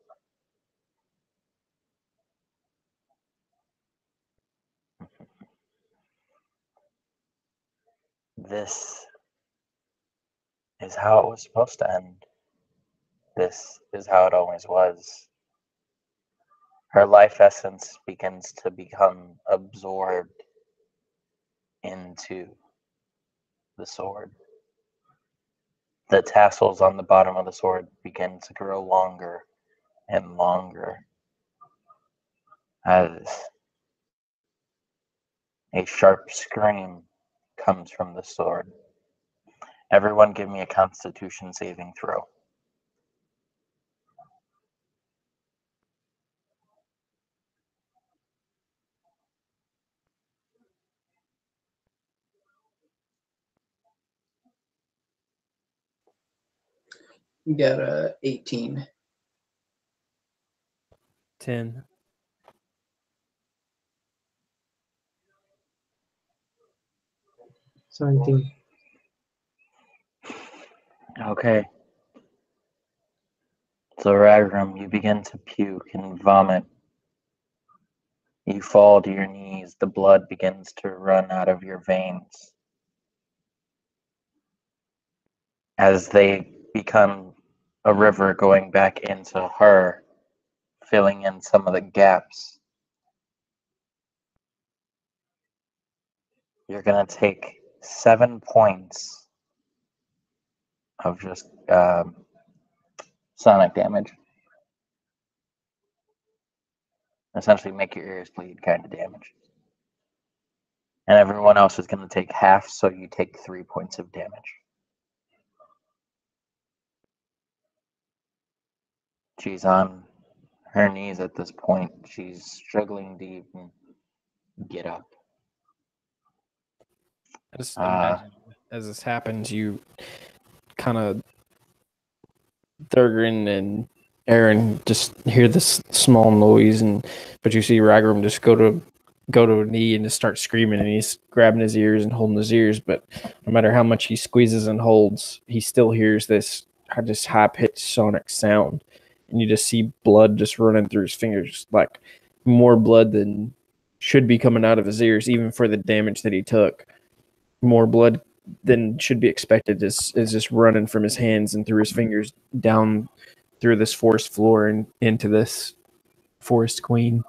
This is how it was supposed to end. This is how it always was. Her life essence begins to become absorbed into the sword. The tassels on the bottom of the sword begin to grow longer and longer as a sharp scream comes from the sword. Everyone give me a constitution saving throw. You got a 18. 10. 17. Okay. So Ragram, you begin to puke and vomit You fall to your knees. The blood begins to run out of your veins as they become a river going back into her, filling in some of the gaps. You're going to take 7 points of just sonic damage. Essentially, make your ears bleed kind of damage. And everyone else is going to take half, so you take 3 points of damage. She's on her knees at this point. She's struggling to even get up. I just imagine as this happens, you kind of Thurgrin and Aaron just hear this small noise, but you see Ragram just go to a knee and just start screaming, and he's grabbing his ears and holding his ears. But no matter how much he squeezes and holds, he still hears this just high pitched sonic sound, and you just see blood just running through his fingers, like more blood than should be coming out of his ears, even for the damage that he took. More blood than should be expected is just running from his hands and through his fingers down through this forest floor and into this forest queen.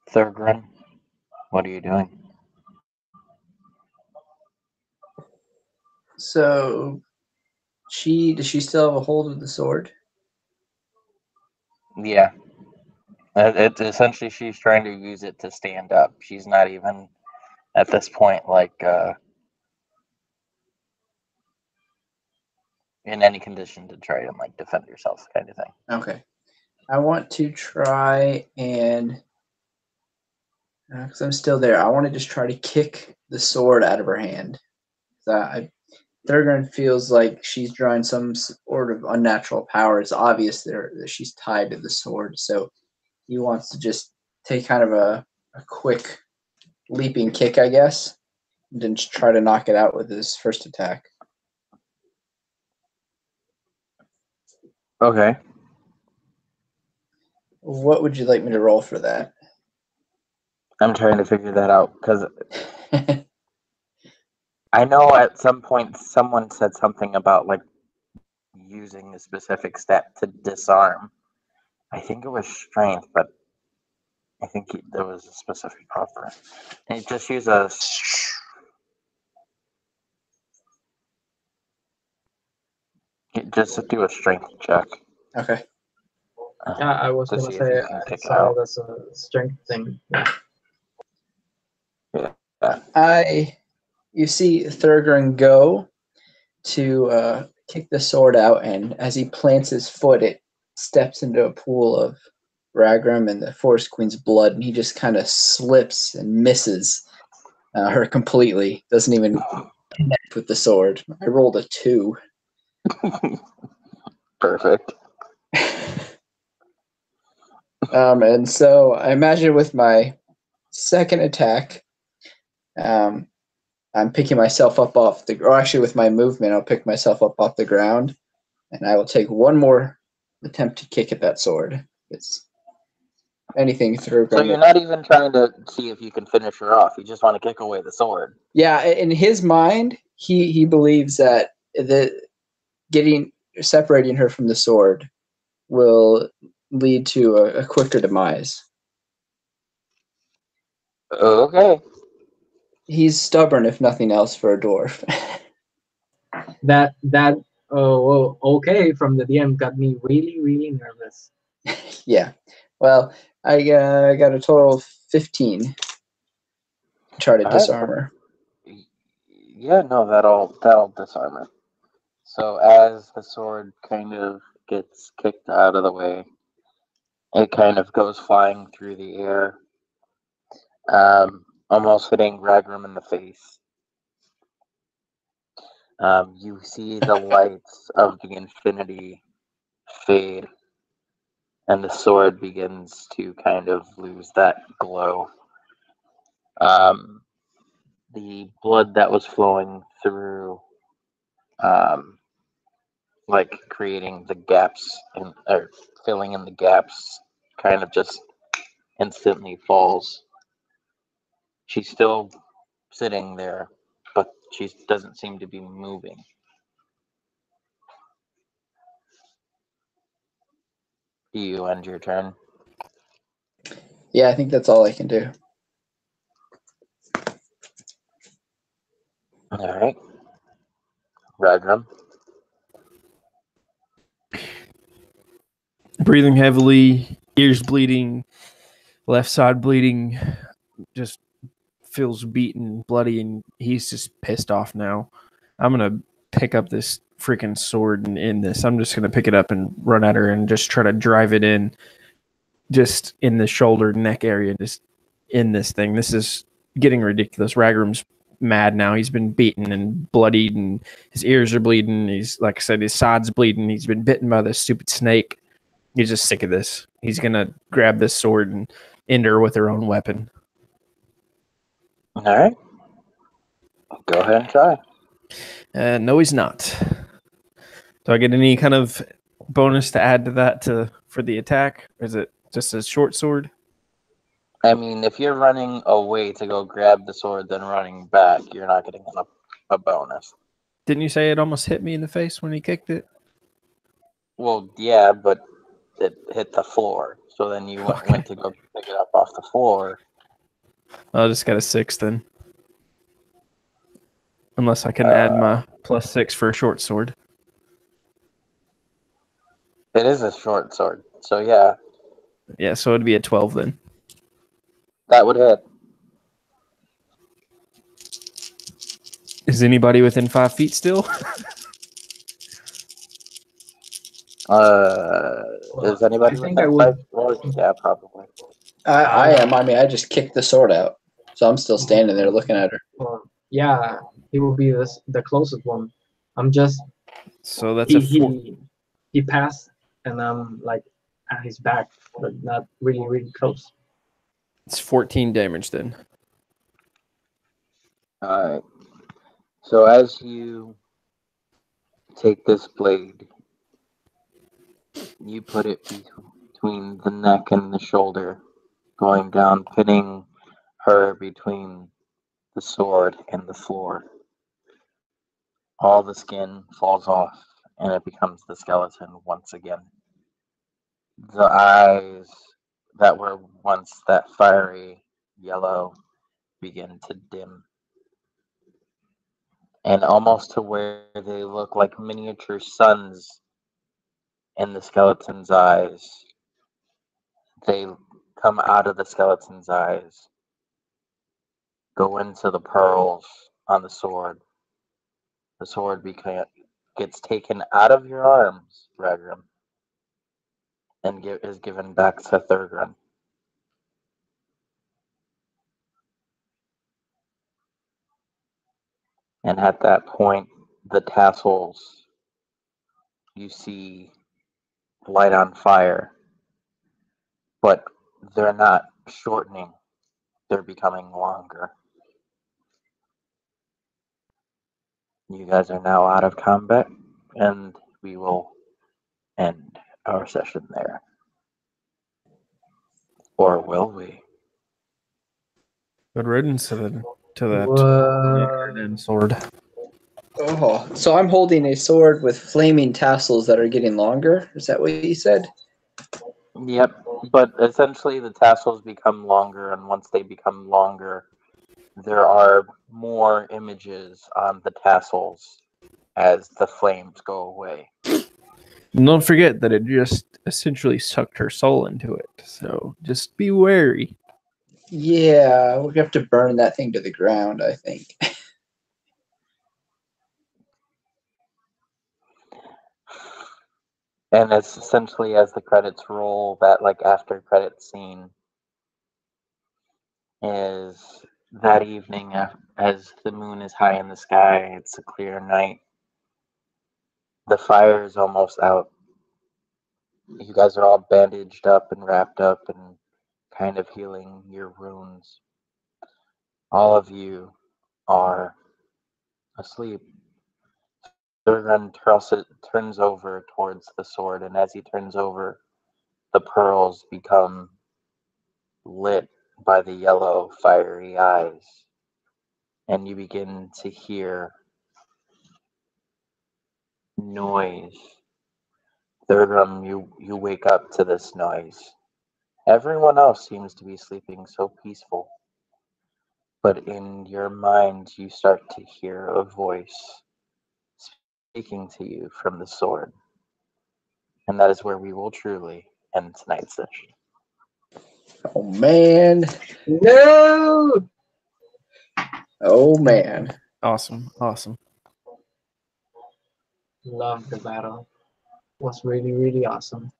Thurgrin, what are you doing? So, does she still have a hold of the sword? Yeah. It essentially, she's trying to use it to stand up. She's not even at this point in any condition to try and defend yourself, kind of thing. Okay. I want to try and, because I'm still there, I want to just try to kick the sword out of her hand. Thurgrin feels like she's drawing some sort of unnatural power. It's obvious that she's tied to the sword, so he wants to just take kind of a quick leaping kick, I guess, and then just try to knock it out with his first attack. Okay. What would you like me to roll for that? I'm trying to figure that out because I know at some point someone said something about using a specific stat to disarm. I think it was strength, but I think there was a specific offer. And you just use just do a strength check. Okay. Yeah, I was to gonna see if say you can I kick it saw out. it as a strength thing. Yeah. You see Thurgrin go to kick the sword out, and as he plants his foot, it steps into a pool of Ragram and the Forest Queen's blood, and he just kind of slips and misses her completely. Doesn't even connect with the sword. I rolled a 2. Perfect. And so I imagine with my second attack, I'm picking myself up actually with my movement, I'll pick myself up off the ground, and I will take one more attempt to kick at that sword. It's anything through. So you're not even trying to see if you can finish her off. You just want to kick away the sword. Yeah, in his mind, he believes that separating her from the sword will lead to a quicker demise. Okay. He's stubborn, if nothing else, for a dwarf. That okay from the DM got me really nervous. Yeah. Well, I got a total of 15 to try to disarm her. Yeah, no, that'll disarm her. So as the sword kind of gets kicked out of the way, it kind of goes flying through the air, almost hitting Ragram in the face. You see the lights of the infinity fade, and the sword begins to kind of lose that glow. The blood that was flowing through like creating the gaps or filling in the gaps, kind of just instantly falls. She's still sitting there, but she doesn't seem to be moving. Do you end your turn? Yeah, I think that's all I can do. All right. Ragram. Breathing heavily, ears bleeding, left side bleeding, just feels beaten, bloody, and he's just pissed off now. I'm gonna pick up this freaking sword and end this. I'm just gonna pick it up and run at her and just try to drive it in, just in the shoulder neck area, just in this thing. This is getting ridiculous. Ragram's mad now. He's been beaten and bloodied, and his ears are bleeding. He's, like I said, his side's bleeding. He's been bitten by this stupid snake. He's just sick of this. He's gonna grab this sword and end her with her own weapon. All right. Go ahead and try. No, he's not. Do I get any kind of bonus to add to that for the attack? Or is it just a short sword? I mean, if you're running away to go grab the sword, then running back, you're not getting a bonus. Didn't you say it almost hit me in the face when he kicked it? Well, yeah, but it hit the floor. So then you went to go pick it up off the floor. I just got a 6 then. Unless I can add my +6 for a short sword. It is a short sword. So yeah, Yeah, so it'd be a 12 then. that would hit. Is anybody within 5 feet still? Is anybody I think within I would. 5? Yeah, probably. I am. I mean, I just kicked the sword out, so I'm still standing there looking at her. Yeah, he will be the closest one. I'm just So that's he passed, and I'm like at his back, but not really close. it's 14 damage then. Alright. So as you take this blade, you put it between the neck and the shoulder, going down, pinning her between the sword and the floor. All the skin falls off, and it becomes the skeleton once again. The eyes that were once that fiery yellow begin to dim, and almost to where they look like miniature suns in the skeleton's eyes. They come out of the skeleton's eyes, go into the pearls on the sword. The sword gets taken out of your arms, Regram, and is given back to Thurgren. And at that point, the tassels you see light on fire, but they're not shortening, they're becoming longer. You guys are now out of combat, and we will end our session there. Or will we? Good riddance to that What? sword. Oh, so I'm holding a sword with flaming tassels that are getting longer. Is that what you said? Yep, but essentially the tassels become longer, and once they become longer, there are more images on the tassels as the flames go away. And don't forget that it just essentially sucked her soul into it. So just be wary. Yeah, we're gonna have to burn that thing to the ground, I think. And it's essentially as the credits roll, that like after credit scene is that evening as the moon is high in the sky, it's a clear night. The fire is almost out. You guys are all bandaged up and wrapped up and kind of healing your wounds. All of you are asleep. Thurgon turns over towards the sword, and as he turns over, the pearls become lit by the yellow, fiery eyes, and you begin to hear noise. Thurgon, you wake up to this noise. Everyone else seems to be sleeping so peaceful, but in your mind you start to hear a voice speaking to you from the sword. And that is where we will truly end tonight's session. Oh man. No! Oh man. Awesome. Awesome. Love the battle. Was really, really awesome.